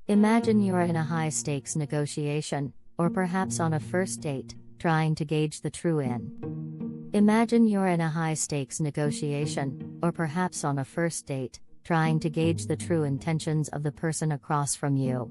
Imagine you're in a high-stakes negotiation, or perhaps on a first date, trying to gauge the true in. Imagine you're in a high-stakes negotiation, or perhaps on a first date, trying to gauge the true intentions of the person across from you.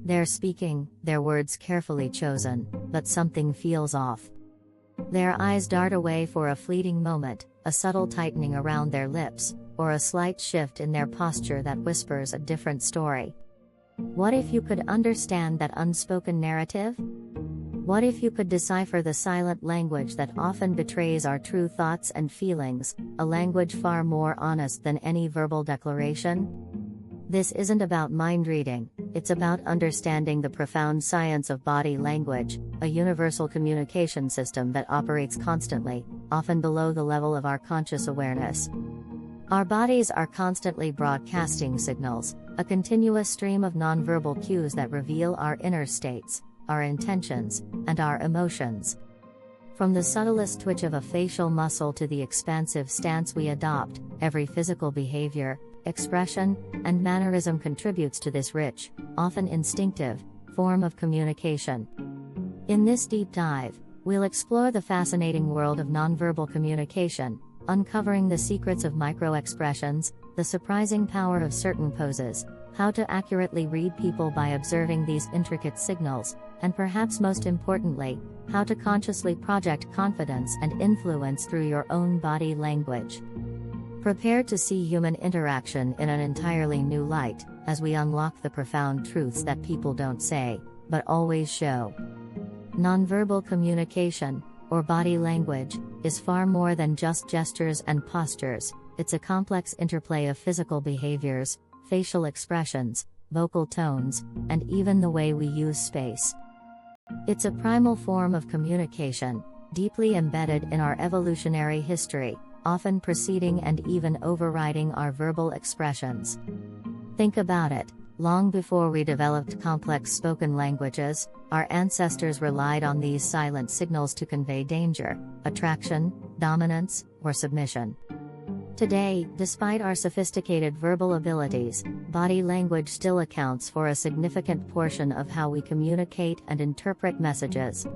They're speaking, their words carefully chosen, but something feels off. Their eyes dart away for a fleeting moment, a subtle tightening around their lips, or a slight shift in their posture that whispers a different story. What if you could understand that unspoken narrative? What if you could decipher the silent language that often betrays our true thoughts and feelings, a language far more honest than any verbal declaration? This isn't about mind reading, it's about understanding the profound science of body language, a universal communication system that operates constantly, often below the level of our conscious awareness. Our bodies are constantly broadcasting signals, a continuous stream of nonverbal cues that reveal our inner states, our intentions, and our emotions. From the subtlest twitch of a facial muscle to the expansive stance we adopt, every physical behavior, expression, and mannerism contributes to this rich, often instinctive, form of communication. In this deep dive, we'll explore the fascinating world of nonverbal communication, uncovering the secrets of microexpressions, the surprising power of certain poses, how to accurately read people by observing these intricate signals, and perhaps most importantly, how to consciously project confidence and influence through your own body language. Prepare to see human interaction in an entirely new light, as we unlock the profound truths that people don't say, but always show. Nonverbal communication, or body language, is far more than just gestures and postures. It's a complex interplay of physical behaviors, facial expressions, vocal tones, and even the way we use space. It's a primal form of communication, deeply embedded in our evolutionary history, often preceding and even overriding our verbal expressions. Think about it. Long before we developed complex spoken languages, our ancestors relied on these silent signals to convey danger, attraction, dominance, or submission. Today, despite our sophisticated verbal abilities, body language still accounts for a significant portion of how we communicate and interpret messages.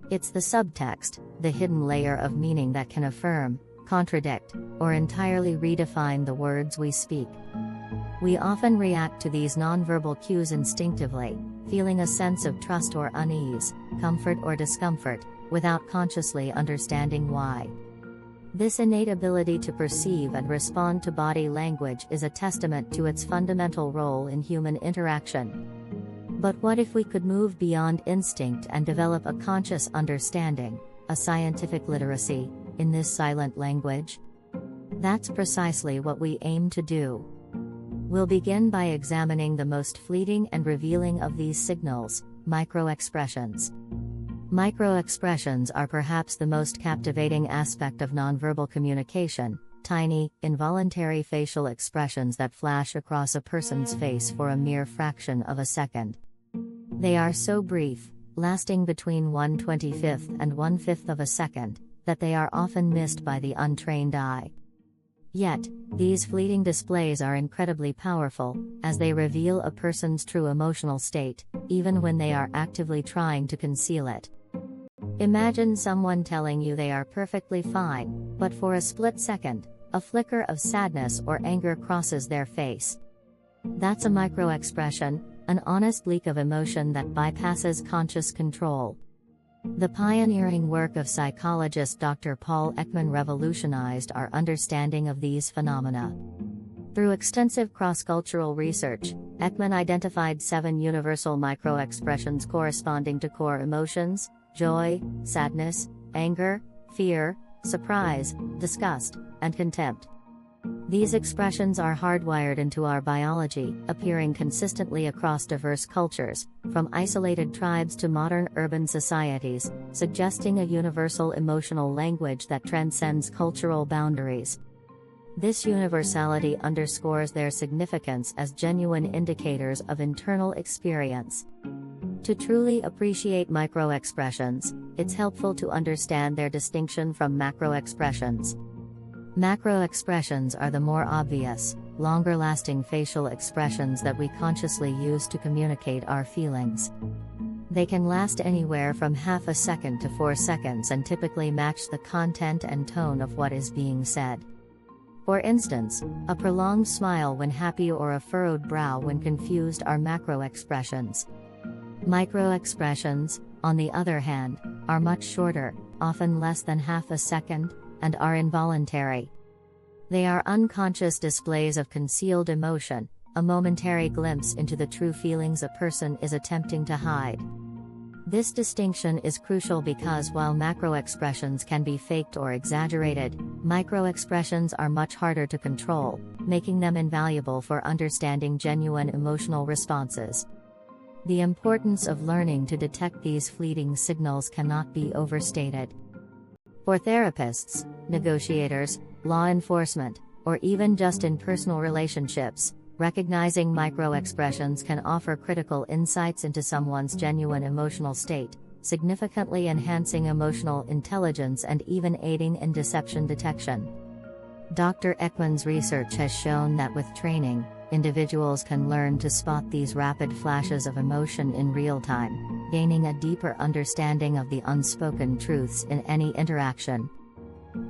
It's the subtext, the hidden layer of meaning that can affirm, contradict, or entirely redefine the words we speak. We often react to these nonverbal cues instinctively, feeling a sense of trust or unease, comfort or discomfort, without consciously understanding why. This innate ability to perceive and respond to body language is a testament to its fundamental role in human interaction. But what if we could move beyond instinct and develop a conscious understanding, a scientific literacy, in this silent language? That's precisely what we aim to do. We'll begin by examining the most fleeting and revealing of these signals, microexpressions. Microexpressions are perhaps the most captivating aspect of nonverbal communication, tiny, involuntary facial expressions that flash across a person's face for a mere fraction of a second. They are so brief, lasting between 1/25th and 1/5 of a second, that they are often missed by the untrained eye. Yet, these fleeting displays are incredibly powerful, as they reveal a person's true emotional state, even when they are actively trying to conceal it. Imagine someone telling you they are perfectly fine, but for a split second, a flicker of sadness or anger crosses their face. That's a microexpression, an honest leak of emotion that bypasses conscious control. The pioneering work of psychologist Dr. Paul Ekman revolutionized our understanding of these phenomena. Through extensive cross-cultural research, Ekman identified 7 universal microexpressions corresponding to core emotions: joy, sadness, anger, fear, surprise, disgust, and contempt. These expressions are hardwired into our biology, appearing consistently across diverse cultures, from isolated tribes to modern urban societies, suggesting a universal emotional language that transcends cultural boundaries. This universality underscores their significance as genuine indicators of internal experience. To truly appreciate microexpressions, it's helpful to understand their distinction from macroexpressions. Macroexpressions are the more obvious, longer-lasting facial expressions that we consciously use to communicate our feelings. They can last anywhere from half a second to 4 seconds and typically match the content and tone of what is being said. For instance, a prolonged smile when happy or a furrowed brow when confused are macro expressions. Micro expressions, on the other hand, are much shorter, often less than half a second, and are involuntary. They are unconscious displays of concealed emotion, a momentary glimpse into the true feelings a person is attempting to hide. This distinction is crucial because while macro expressions can be faked or exaggerated, micro expressions are much harder to control, making them invaluable for understanding genuine emotional responses. The importance of learning to detect these fleeting signals cannot be overstated. For therapists, negotiators, law enforcement, or even just in personal relationships, recognizing micro-expressions can offer critical insights into someone's genuine emotional state, significantly enhancing emotional intelligence and even aiding in deception detection. Dr. Ekman's research has shown that with training, individuals can learn to spot these rapid flashes of emotion in real time, gaining a deeper understanding of the unspoken truths in any interaction.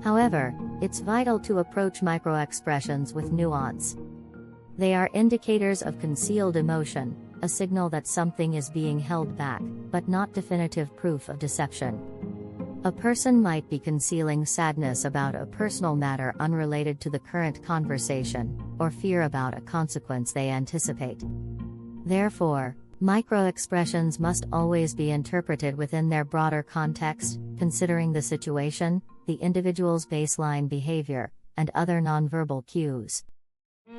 However, it's vital to approach micro-expressions with nuance. They are indicators of concealed emotion, a signal that something is being held back, but not definitive proof of deception. A person might be concealing sadness about a personal matter unrelated to the current conversation, or fear about a consequence they anticipate. Therefore, micro-expressions must always be interpreted within their broader context, considering the situation, the individual's baseline behavior, and other nonverbal cues.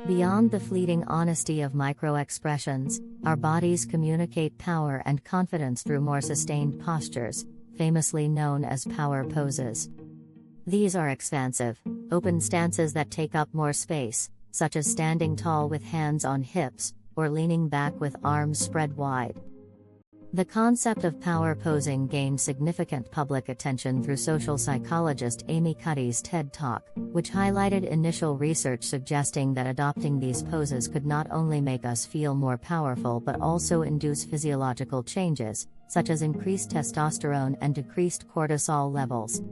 Beyond the fleeting honesty of micro-expressions, our bodies communicate power and confidence through more sustained postures, famously known as power poses. These are expansive, open stances that take up more space, such as standing tall with hands on hips, or leaning back with arms spread wide. The concept of power posing gained significant public attention through social psychologist Amy Cuddy's TED Talk, which highlighted initial research suggesting that adopting these poses could not only make us feel more powerful but also induce physiological changes, such as increased testosterone and decreased cortisol levels.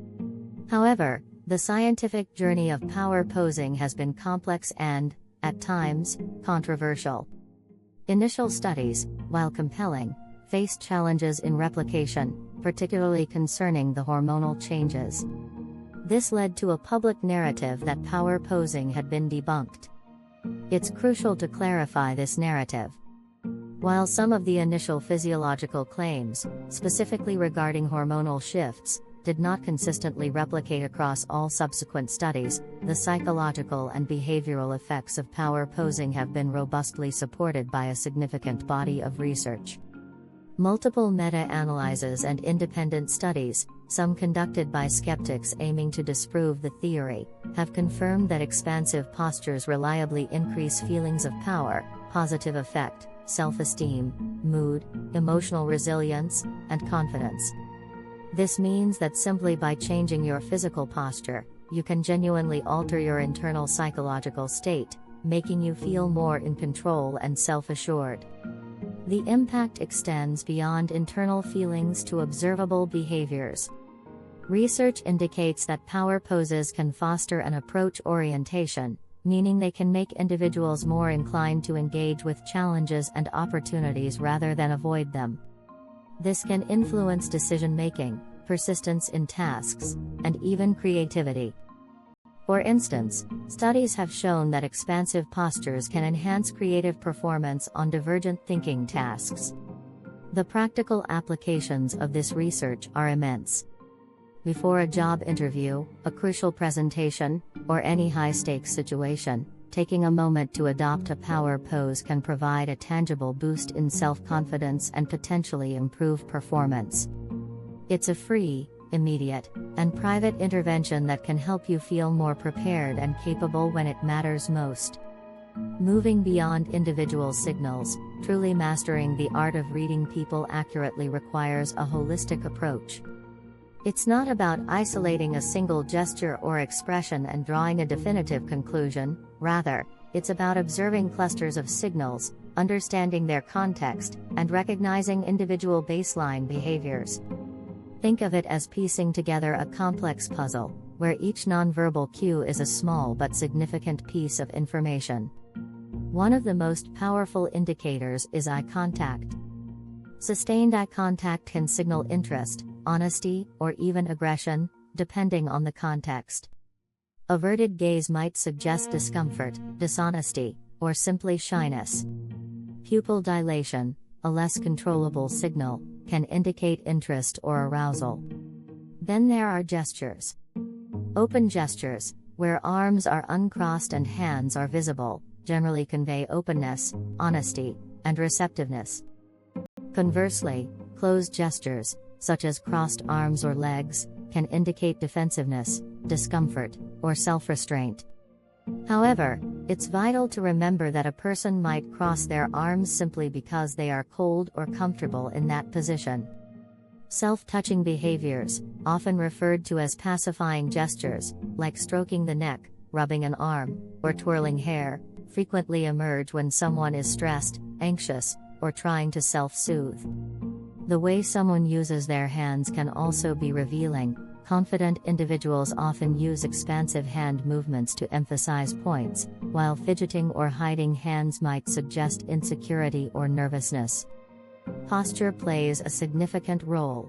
However, the scientific journey of power posing has been complex and, at times, controversial. Initial studies, while compelling, faced challenges in replication, particularly concerning the hormonal changes. This led to a public narrative that power posing had been debunked. It's crucial to clarify this narrative. While some of the initial physiological claims, specifically regarding hormonal shifts, did not consistently replicate across all subsequent studies, the psychological and behavioral effects of power posing have been robustly supported by a significant body of research. Multiple meta-analyses and independent studies, some conducted by skeptics aiming to disprove the theory, have confirmed that expansive postures reliably increase feelings of power, positive affect, self-esteem, mood, emotional resilience, and confidence. This means that simply by changing your physical posture, you can genuinely alter your internal psychological state, making you feel more in control and self-assured. The impact extends beyond internal feelings to observable behaviors. Research indicates that power poses can foster an approach orientation, meaning they can make individuals more inclined to engage with challenges and opportunities rather than avoid them. This can influence decision-making, persistence in tasks, and even creativity. For instance, studies have shown that expansive postures can enhance creative performance on divergent thinking tasks. The practical applications of this research are immense. Before a job interview, a crucial presentation, or any high-stakes situation, taking a moment to adopt a power pose can provide a tangible boost in self-confidence and potentially improve performance. It's a free, immediate, and private intervention that can help you feel more prepared and capable when it matters most. Moving beyond individual signals, truly mastering the art of reading people accurately requires a holistic approach. It's not about isolating a single gesture or expression and drawing a definitive conclusion, rather, it's about observing clusters of signals, understanding their context, and recognizing individual baseline behaviors. Think of it as piecing together a complex puzzle, where each nonverbal cue is a small but significant piece of information. One of the most powerful indicators is eye contact. Sustained eye contact can signal interest, honesty, or even aggression, depending on the context. Averted gaze might suggest discomfort, dishonesty, or simply shyness. Pupil dilation, a less controllable signal, can indicate interest or arousal. Then there are gestures. Open gestures, where arms are uncrossed and hands are visible, generally convey openness, honesty, and receptiveness. Conversely, closed gestures, such as crossed arms or legs, can indicate defensiveness, discomfort, or self-restraint. However, it's vital to remember that a person might cross their arms simply because they are cold or comfortable in that position. Self-touching behaviors, often referred to as pacifying gestures, like stroking the neck, rubbing an arm, or twirling hair, frequently emerge when someone is stressed, anxious, or trying to self-soothe. The way someone uses their hands can also be revealing. Confident individuals often use expansive hand movements to emphasize points, while fidgeting or hiding hands might suggest insecurity or nervousness. Posture plays a significant role.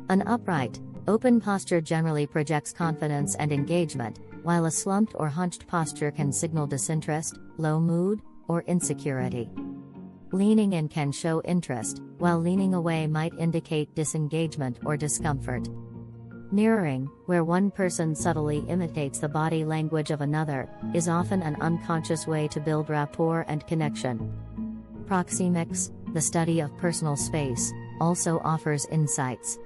An upright, open posture generally projects confidence and engagement, while a slumped or hunched posture can signal disinterest, low mood, or insecurity. Leaning in can show interest, while leaning away might indicate disengagement or discomfort. Mirroring, where one person subtly imitates the body language of another, is often an unconscious way to build rapport and connection. Proxemics, the study of personal space, also offers insights.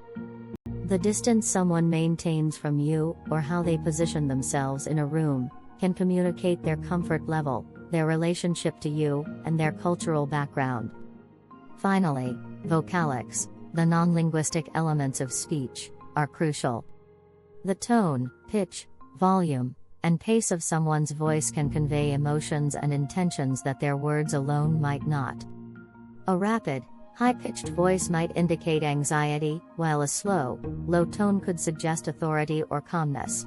The distance someone maintains from you, or how they position themselves in a room, can communicate their comfort level, their relationship to you, and their cultural background. Finally, vocalics, the non-linguistic elements of speech, are crucial. The tone, pitch, volume, and pace of someone's voice can convey emotions and intentions that their words alone might not. A rapid, high-pitched voice might indicate anxiety, while a slow, low tone could suggest authority or calmness.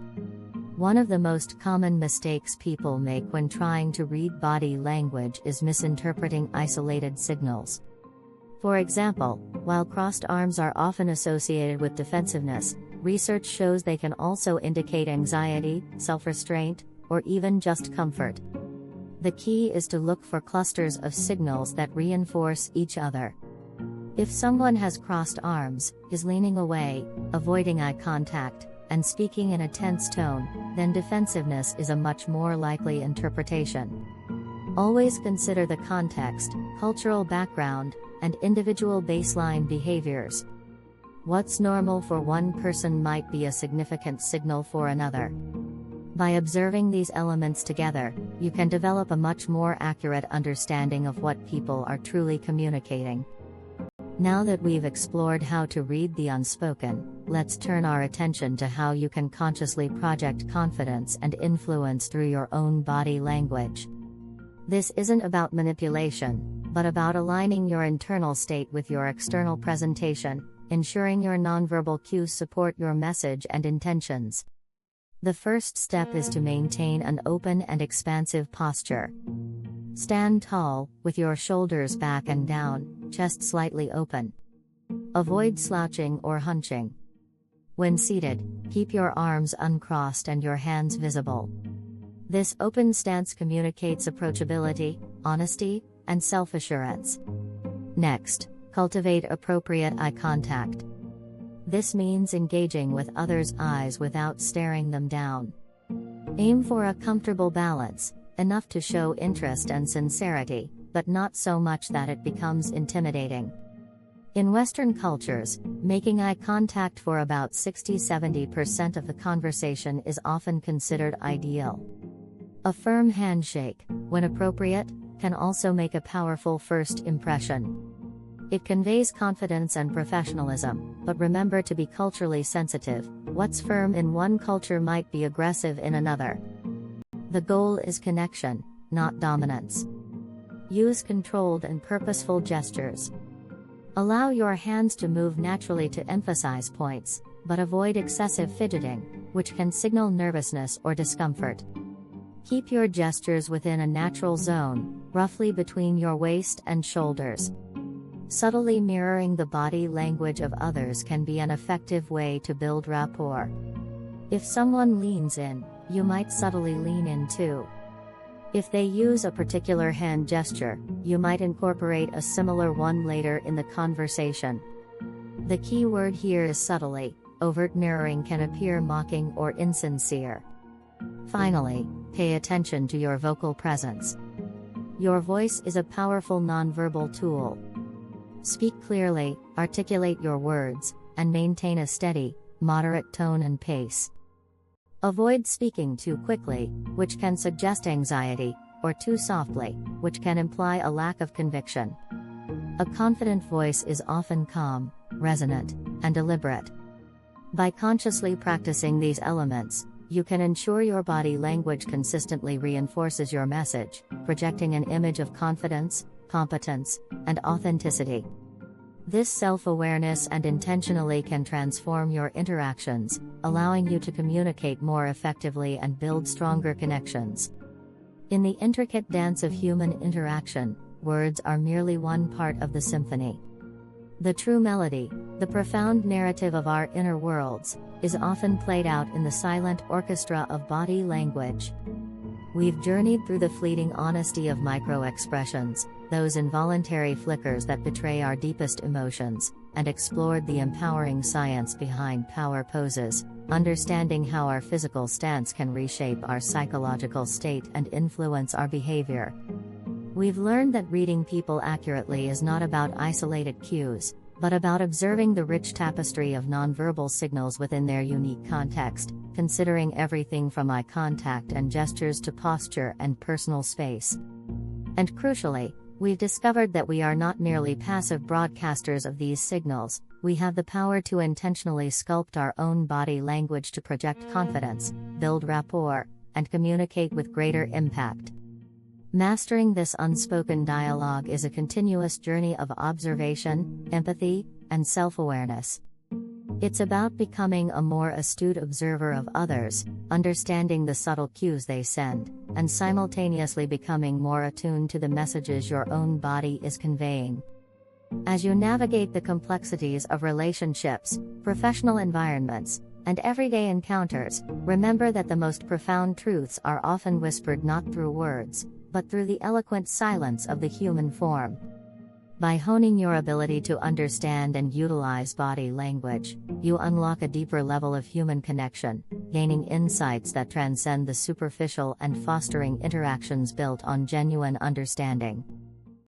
One of the most common mistakes people make when trying to read body language is misinterpreting isolated signals. For example, while crossed arms are often associated with defensiveness, research shows they can also indicate anxiety, self-restraint, or even just comfort. The key is to look for clusters of signals that reinforce each other. If someone has crossed arms, is leaning away, avoiding eye contact, and speaking in a tense tone, then defensiveness is a much more likely interpretation. Always consider the context, cultural background, and individual baseline behaviors. What's normal for one person might be a significant signal for another. By observing these elements together, you can develop a much more accurate understanding of what people are truly communicating. Now that we've explored how to read the unspoken, let's turn our attention to how you can consciously project confidence and influence through your own body language. This isn't about manipulation, but about aligning your internal state with your external presentation, ensuring your nonverbal cues support your message and intentions. The first step is to maintain an open and expansive posture. Stand tall, with your shoulders back and down, chest slightly open. Avoid slouching or hunching. When seated, keep your arms uncrossed and your hands visible. This open stance communicates approachability, honesty, and self-assurance. Next, cultivate appropriate eye contact. This means engaging with others' eyes without staring them down. Aim for a comfortable balance, enough to show interest and sincerity, but not so much that it becomes intimidating. In Western cultures, making eye contact for about 60–70% of the conversation is often considered ideal. A firm handshake, when appropriate, can also make a powerful first impression. It conveys confidence and professionalism, but remember to be culturally sensitive. What's firm in one culture might be aggressive in another. The goal is connection, not dominance. Use controlled and purposeful gestures. Allow your hands to move naturally to emphasize points, but avoid excessive fidgeting, which can signal nervousness or discomfort. Keep your gestures within a natural zone, roughly between your waist and shoulders. Subtly mirroring the body language of others can be an effective way to build rapport. If someone leans in, you might subtly lean in too. If they use a particular hand gesture, you might incorporate a similar one later in the conversation. The key word here is subtly. Overt mirroring can appear mocking or insincere. Finally, pay attention to your vocal presence. Your voice is a powerful nonverbal tool. Speak clearly, articulate your words, and maintain a steady, moderate tone and pace. Avoid speaking too quickly, which can suggest anxiety, or too softly, which can imply a lack of conviction. A confident voice is often calm, resonant, and deliberate. By consciously practicing these elements, you can ensure your body language consistently reinforces your message, projecting an image of confidence, competence, and authenticity. This self-awareness and intentionally can transform your interactions, allowing you to communicate more effectively and build stronger connections. In the intricate dance of human interaction, words are merely one part of the symphony. The true melody, the profound narrative of our inner worlds, is often played out in the silent orchestra of body language. We've journeyed through the fleeting honesty of micro-expressions, those involuntary flickers that betray our deepest emotions, and explored the empowering science behind power poses, understanding how our physical stance can reshape our psychological state and influence our behavior. We've learned that reading people accurately is not about isolated cues, but about observing the rich tapestry of nonverbal signals within their unique context, considering everything from eye contact and gestures to posture and personal space. And crucially, we've discovered that we are not merely passive broadcasters of these signals, we have the power to intentionally sculpt our own body language to project confidence, build rapport, and communicate with greater impact. Mastering this unspoken dialogue is a continuous journey of observation, empathy, and self-awareness. It's about becoming a more astute observer of others, understanding the subtle cues they send, and simultaneously becoming more attuned to the messages your own body is conveying. As you navigate the complexities of relationships, professional environments, and everyday encounters, remember that the most profound truths are often whispered not through words, but through the eloquent silence of the human form. By honing your ability to understand and utilize body language, you unlock a deeper level of human connection, gaining insights that transcend the superficial and fostering interactions built on genuine understanding.